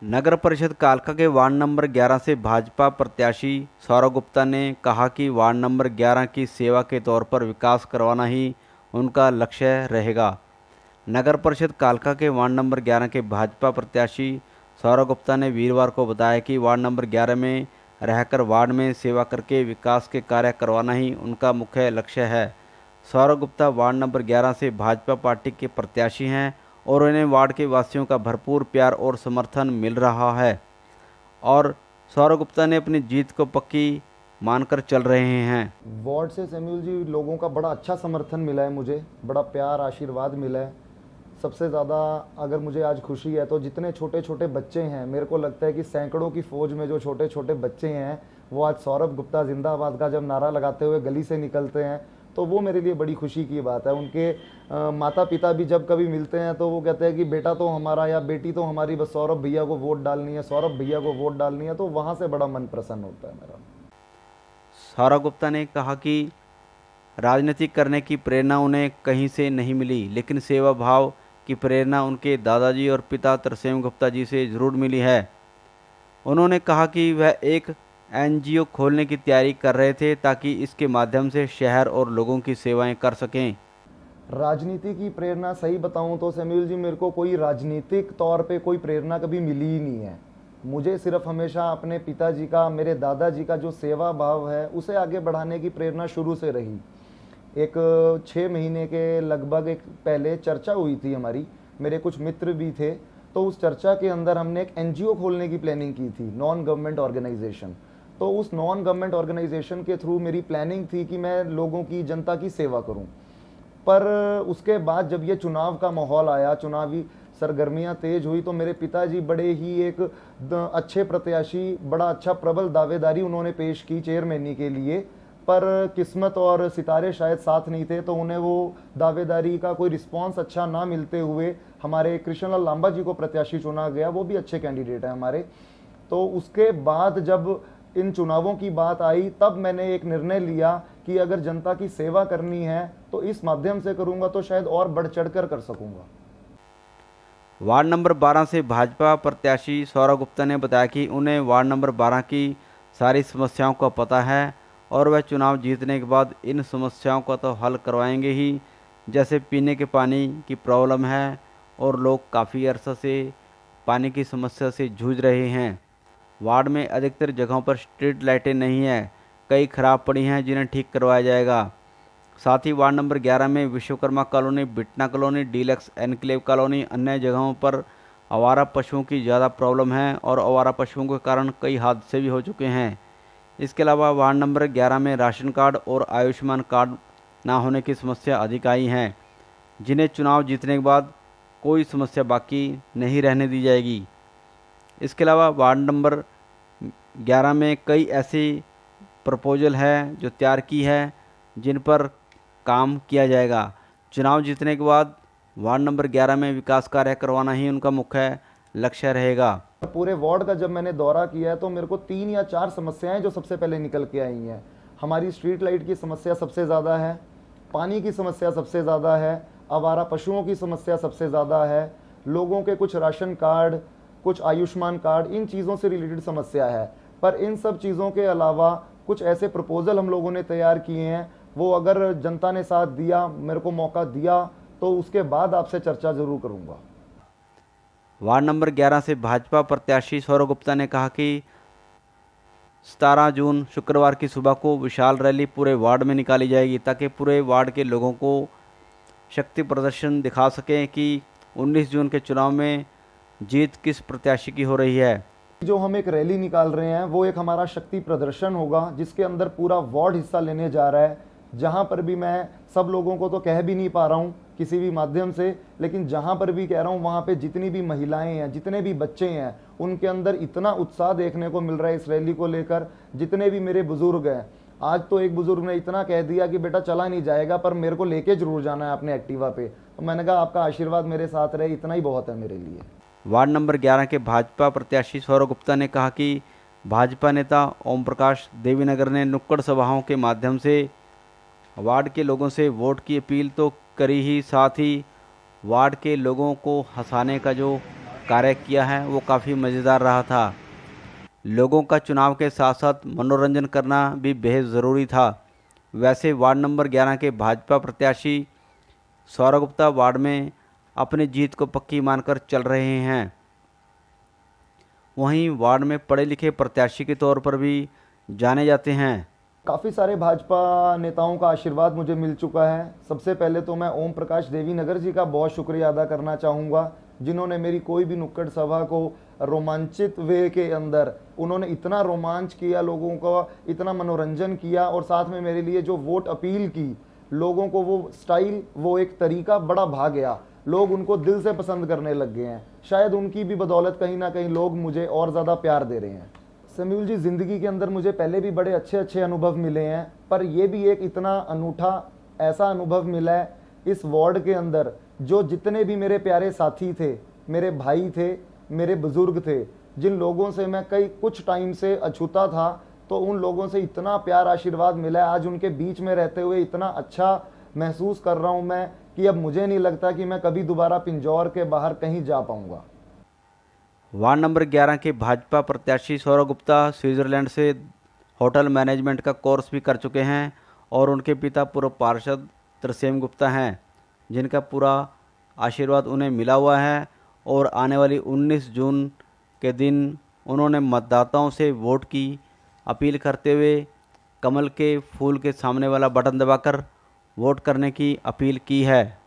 नगर परिषद कालका के वार्ड नंबर 11 से भाजपा प्रत्याशी सौरभ गुप्ता ने कहा कि वार्ड नंबर 11 की सेवा के तौर पर विकास करवाना ही उनका लक्ष्य रहेगा। नगर परिषद कालका के वार्ड नंबर 11 के भाजपा प्रत्याशी सौरभ गुप्ता ने वीरवार को बताया कि वार्ड नंबर 11 में रहकर वार्ड में सेवा करके विकास के कार्य करवाना ही उनका मुख्य लक्ष्य है। सौरभ गुप्ता वार्ड नंबर 11 से भाजपा पार्टी के प्रत्याशी हैं और उन्हें वार्ड के वासियों का भरपूर प्यार और समर्थन मिल रहा है और सौरभ गुप्ता ने अपनी जीत को पक्की मानकर चल रहे हैं। वार्ड से सैमुअल जी लोगों का बड़ा अच्छा समर्थन मिला है, मुझे बड़ा प्यार आशीर्वाद मिला है। सबसे ज़्यादा अगर मुझे आज खुशी है तो जितने छोटे छोटे बच्चे हैं, मेरे को लगता है कि सैकड़ों की फ़ौज में जो छोटे छोटे बच्चे हैं वो आज सौरभ गुप्ता जिंदाबाद का जब नारा लगाते हुए गली से निकलते हैं तो वो मेरे लिए बड़ी खुशी की बात है। उनके माता पिता भी जब कभी मिलते हैं तो वो कहते हैं कि बेटा तो हमारा या बेटी तो हमारी, बस सौरभ भैया को वोट डालनी है, सौरभ भैया को वोट डालनी है। तो वहाँ से बड़ा मन प्रसन्न होता है मेरा। सौरभ गुप्ता ने कहा कि राजनीति करने की प्रेरणा उन्हें कहीं से नहीं मिली, लेकिन सेवा भाव की प्रेरणा उनके दादाजी और पिता तरसेम गुप्ता जी से ज़रूर मिली है। उन्होंने कहा कि वह एक एनजीओ खोलने की तैयारी कर रहे थे ताकि इसके माध्यम से शहर और लोगों की सेवाएं कर सकें। राजनीति की प्रेरणा सही बताऊं तो सैमुअल जी मेरे को कोई राजनीतिक तौर पे कोई प्रेरणा कभी मिली ही नहीं है। मुझे सिर्फ हमेशा अपने पिताजी का, मेरे दादाजी का जो सेवा भाव है उसे आगे बढ़ाने की प्रेरणा शुरू से रही। एक 6 महीने के लगभग एक पहले चर्चा हुई थी हमारी, मेरे कुछ मित्र भी थे, तो उस चर्चा के अंदर हमने एक एनजीओ खोलने की प्लानिंग की थी, नॉन गवर्नमेंट ऑर्गेनाइजेशन। तो उस नॉन गवर्नमेंट ऑर्गेनाइजेशन के थ्रू मेरी प्लानिंग थी कि मैं लोगों की, जनता की सेवा करूं। पर उसके बाद जब ये चुनाव का माहौल आया, चुनावी सरगर्मियां तेज हुई, तो मेरे पिताजी बड़े ही एक अच्छे प्रत्याशी, बड़ा अच्छा प्रबल दावेदारी उन्होंने पेश की चेयरमैनी के लिए। पर किस्मत और सितारे शायद साथ नहीं थे, तो उन्हें वो दावेदारी का कोई रिस्पांस अच्छा ना मिलते हुए हमारे कृष्णलाल लांबा जी को प्रत्याशी चुना गया। वो भी अच्छे कैंडिडेट है हमारे। तो उसके बाद जब इन चुनावों की बात आई तब मैंने एक निर्णय लिया कि अगर जनता की सेवा करनी है तो इस माध्यम से करूंगा तो शायद और बढ़ चढ़कर कर सकूंगा। वार्ड नंबर 12 से भाजपा प्रत्याशी सौरभ गुप्ता ने बताया कि उन्हें वार्ड नंबर 12 की सारी समस्याओं का पता है और वह चुनाव जीतने के बाद इन समस्याओं का तो हल करवाएंगे ही, जैसे पीने के पानी की प्रॉब्लम है और लोग काफ़ी अरसा से पानी की समस्या से जूझ रहे हैं। वार्ड में अधिकतर जगहों पर स्ट्रीट लाइटें नहीं हैं, कई खराब पड़ी हैं जिन्हें ठीक करवाया जाएगा। साथ ही वार्ड नंबर 11 में Vishwakarma colony, Bitna colony, deluxe enclave colony, अन्य जगहों पर आवारा पशुओं की ज़्यादा प्रॉब्लम है और आवारा पशुओं के कारण कई हादसे भी हो चुके हैं। इसके अलावा वार्ड नंबर 11 में राशन कार्ड और आयुष्मान कार्ड ना होने की समस्या अधिक आई हैं, जिन्हें चुनाव जीतने के बाद कोई समस्या बाकी नहीं रहने दी जाएगी। इसके अलावा वार्ड नंबर 11 में कई ऐसी प्रपोजल है जो तैयार की है जिन पर काम किया जाएगा। चुनाव जीतने के बाद वार्ड नंबर 11 में विकास कार्य करवाना ही उनका मुख्य लक्ष्य रहेगा। पूरे वार्ड का जब मैंने दौरा किया है तो मेरे को 3 या 4 समस्याएं जो सबसे पहले निकल के आई हैं। हमारी स्ट्रीट लाइट की समस्या सबसे ज़्यादा है, पानी की समस्या सबसे ज़्यादा है, आवारा पशुओं की समस्या सबसे ज़्यादा है, लोगों के कुछ राशन कार्ड, कुछ आयुष्मान कार्ड, इन चीज़ों से रिलेटेड समस्या है। पर इन सब चीज़ों के अलावा कुछ ऐसे प्रपोजल हम लोगों ने तैयार किए हैं, वो अगर जनता ने साथ दिया, मेरे को मौका दिया, तो उसके बाद आपसे चर्चा ज़रूर करूँगा। वार्ड नंबर 11 से भाजपा प्रत्याशी सौरभ गुप्ता ने कहा कि 17 जून शुक्रवार की सुबह को विशाल रैली पूरे वार्ड में निकाली जाएगी ताकि पूरे वार्ड के लोगों को शक्ति प्रदर्शन दिखा सकें कि 19 जून के चुनाव में जीत किस प्रत्याशी की हो रही है। जो हम एक रैली निकाल रहे हैं वो एक हमारा शक्ति प्रदर्शन होगा जिसके अंदर पूरा वार्ड हिस्सा लेने जा रहा है। जहां पर भी मैं सब लोगों को तो कह भी नहीं पा रहा हूं किसी भी माध्यम से, लेकिन जहां पर भी कह रहा हूं वहां पे जितनी भी महिलाएं हैं, जितने भी बच्चे हैं, उनके अंदर इतना उत्साह देखने को मिल रहा है इस रैली को लेकर। जितने भी मेरे बुजुर्ग हैं, आज तो एक बुजुर्ग ने इतना कह दिया कि बेटा चला नहीं जाएगा पर मेरे को लेके जरूर जाना है अपने एक्टिवा पे। तो मैंने कहा आपका आशीर्वाद मेरे साथ रहे, इतना ही बहुत है मेरे लिए। वार्ड नंबर 11 के भाजपा प्रत्याशी सौरभ गुप्ता ने कहा कि भाजपा नेता ओम प्रकाश देवीनगर ने नुक्कड़ सभाओं के माध्यम से वार्ड के लोगों से वोट की अपील तो करी ही, साथ ही वार्ड के लोगों को हंसाने का जो कार्य किया है वो काफ़ी मज़ेदार रहा था। लोगों का चुनाव के साथ साथ मनोरंजन करना भी बेहद ज़रूरी था। वैसे वार्ड नंबर 11 के भाजपा प्रत्याशी सौरभ गुप्ता वार्ड में अपनी जीत को पक्की मानकर चल रहे हैं। वहीं वार्ड में पढ़े लिखे प्रत्याशी के तौर पर भी जाने जाते हैं। काफ़ी सारे भाजपा नेताओं का आशीर्वाद मुझे मिल चुका है। सबसे पहले तो मैं ओम प्रकाश देवीनगर जी का बहुत शुक्रिया अदा करना चाहूँगा, जिन्होंने मेरी कोई भी नुक्कड़ सभा को रोमांचित वे के अंदर उन्होंने इतना रोमांच किया, लोगों का इतना मनोरंजन किया, और साथ में मेरे लिए जो वोट अपील की, लोगों को वो स्टाइल, वो एक तरीका बड़ा भा गया। लोग उनको दिल से पसंद करने लग गए हैं। शायद उनकी भी बदौलत कहीं ना कहीं लोग मुझे और ज़्यादा प्यार दे रहे हैं। समीउल जी, ज़िंदगी के अंदर मुझे पहले भी बड़े अच्छे अच्छे अनुभव मिले हैं, पर ये भी एक इतना अनूठा ऐसा अनुभव मिला है इस वार्ड के अंदर। जो जितने भी मेरे प्यारे साथी थे, मेरे भाई थे, मेरे बुज़ुर्ग थे, जिन लोगों से मैं कुछ टाइम से अछूता था, तो उन लोगों से इतना प्यार आशीर्वाद मिला है। आज उनके बीच में रहते हुए इतना अच्छा महसूस कर रहा हूँ मैं कि अब मुझे नहीं लगता कि मैं कभी दोबारा पिंजौर के बाहर कहीं जा पाऊँगा। वार्ड नंबर 11 के भाजपा प्रत्याशी सौरभ गुप्ता स्विट्ज़रलैंड से होटल मैनेजमेंट का कोर्स भी कर चुके हैं और उनके पिता पूर्व पार्षद तरसेम गुप्ता हैं, जिनका पूरा आशीर्वाद उन्हें मिला हुआ है। और आने वाली 19 जून के दिन उन्होंने मतदाताओं से वोट की अपील करते हुए कमल के फूल के सामने वाला बटन दबाकर वोट करने की अपील की है।